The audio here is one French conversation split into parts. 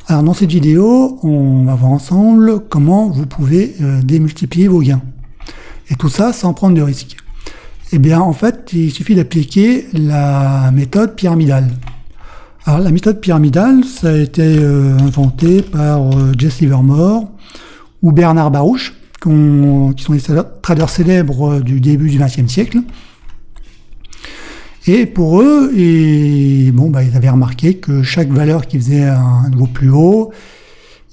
Alors dans cette vidéo, on va voir ensemble comment vous pouvez démultiplier vos gains. Et tout ça sans prendre de risques. Eh bien en fait, il suffit d'appliquer la méthode pyramidale. Alors la méthode pyramidale, ça a été inventé par Jesse Livermore ou Bernard Baruch, qui sont des traders célèbres du début du XXe siècle. Et pour eux, ils avaient remarqué que chaque valeur qui faisait un niveau plus haut,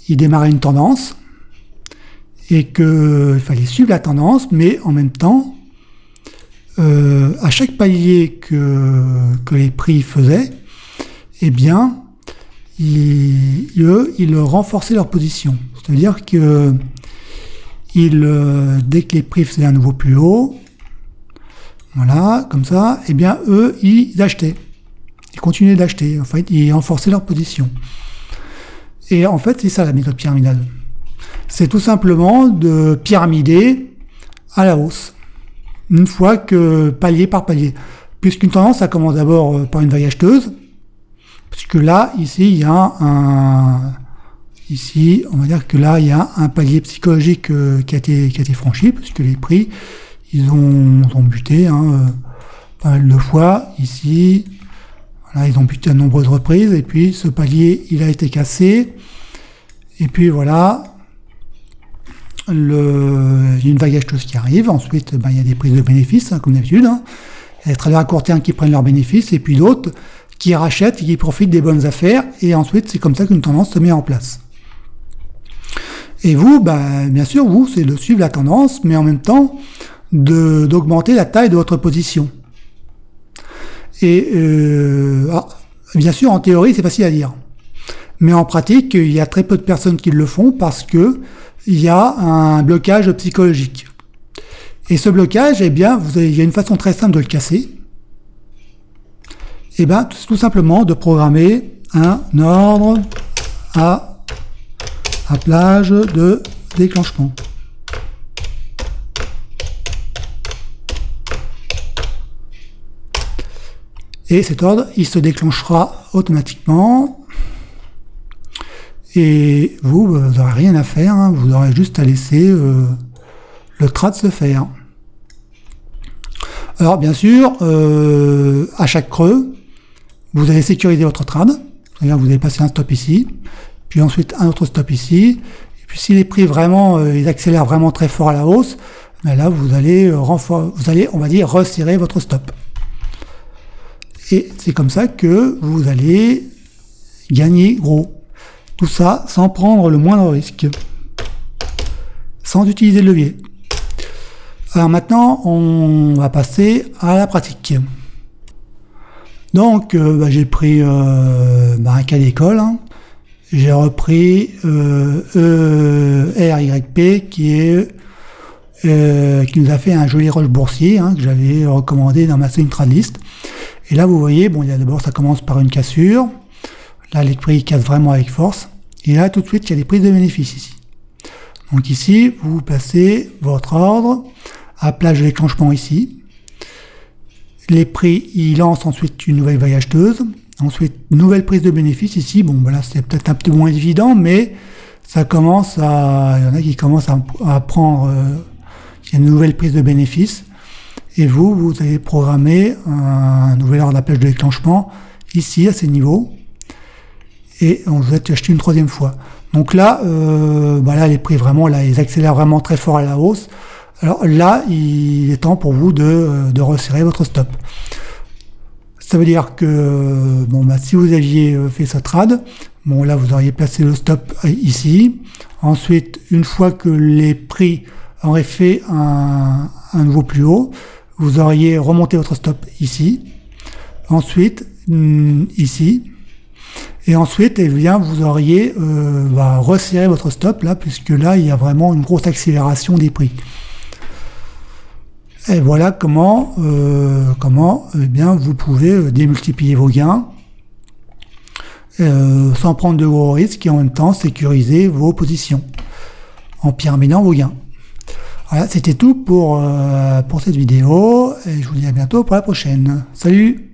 il démarrait une tendance, et qu'il fallait suivre la tendance, mais en même temps, à chaque palier que les prix faisaient, eh bien, ils renforçaient leur position. C'est-à-dire que dès que les prix faisaient un niveau plus haut, voilà, comme ça, eh bien, eux, ils achetaient. Ils continuaient d'acheter. En fait, ils renforçaient leur position. Et en fait, c'est ça la méthode pyramidale. C'est tout simplement de pyramider à la hausse. Une fois que palier par palier. Puisqu'une tendance, ça commence d'abord par une vague acheteuse. Puisque là, ici, il y a ici, on va dire que là, il y a un palier psychologique qui a été franchi, puisque les prix, ils ont buté pas mal de fois. Ici, voilà, ils ont buté à de nombreuses reprises. Et puis, ce palier, il a été cassé. Et puis, voilà, il y a une vague acheteuse qui arrive. Ensuite, il y a des prises de bénéfices, comme d'habitude. Il y a des traders à court terme qui prennent leurs bénéfices. Et puis d'autres qui rachètent et qui profitent des bonnes affaires. Et ensuite, c'est comme ça qu'une tendance se met en place. Et vous, bien sûr, vous, c'est de suivre la tendance, mais en même temps, d'augmenter la taille de votre position. Et bien sûr, en théorie, c'est facile à dire. Mais en pratique, il y a très peu de personnes qui le font parce que il y a un blocage psychologique. Et ce blocage, eh bien, il y a une façon très simple de le casser. Eh bien, tout simplement de programmer un ordre à plage de déclenchement. Et cet ordre, il se déclenchera automatiquement. Et vous n'aurez rien à faire, vous aurez juste à laisser le trade se faire. Alors bien sûr, à chaque creux, vous allez sécuriser votre trade. C'est-à-dire vous allez passer un stop ici, puis ensuite un autre stop ici. Et puis si les prix vraiment, ils accélèrent vraiment très fort à la hausse, là vous allez, on va dire, resserrer votre stop. Et c'est comme ça que vous allez gagner gros. Tout ça sans prendre le moindre risque. Sans utiliser le levier. Alors maintenant, on va passer à la pratique. Donc, j'ai pris un cas d'école. J'ai repris ERYP qui nous a fait un joli rush boursier que j'avais recommandé dans ma swing trade list. Et là, vous voyez, d'abord, ça commence par une cassure. Là, les prix cassent vraiment avec force. Et là, tout de suite, il y a des prises de bénéfices ici. Donc ici, vous placez votre ordre à plage de déclenchement ici. Les prix, ils lancent ensuite une nouvelle vague acheteuse. Ensuite, nouvelle prise de bénéfices ici. Là, c'est peut-être un peu moins évident, mais ça commence il y en a qui commencent à prendre, il y a une nouvelle prise de bénéfices. Et vous allez programmer un nouvel ordre à plage de déclenchement ici, à ces niveaux. Et on vous a acheté une troisième fois. Donc là, là, les prix vraiment, là, ils accélèrent vraiment très fort à la hausse. Alors là, il est temps pour vous de resserrer votre stop. Ça veut dire que, si vous aviez fait ce trade, là, vous auriez placé le stop ici. Ensuite, une fois que les prix auraient fait un nouveau plus haut, vous auriez remonté votre stop ici. Ensuite, ici. Et ensuite, vous auriez resserré votre stop là, puisque là, il y a vraiment une grosse accélération des prix. Et voilà comment vous pouvez démultiplier vos gains sans prendre de gros risques et en même temps sécuriser vos positions en pyramidant vos gains. Voilà, c'était tout pour cette vidéo et je vous dis à bientôt pour la prochaine. Salut!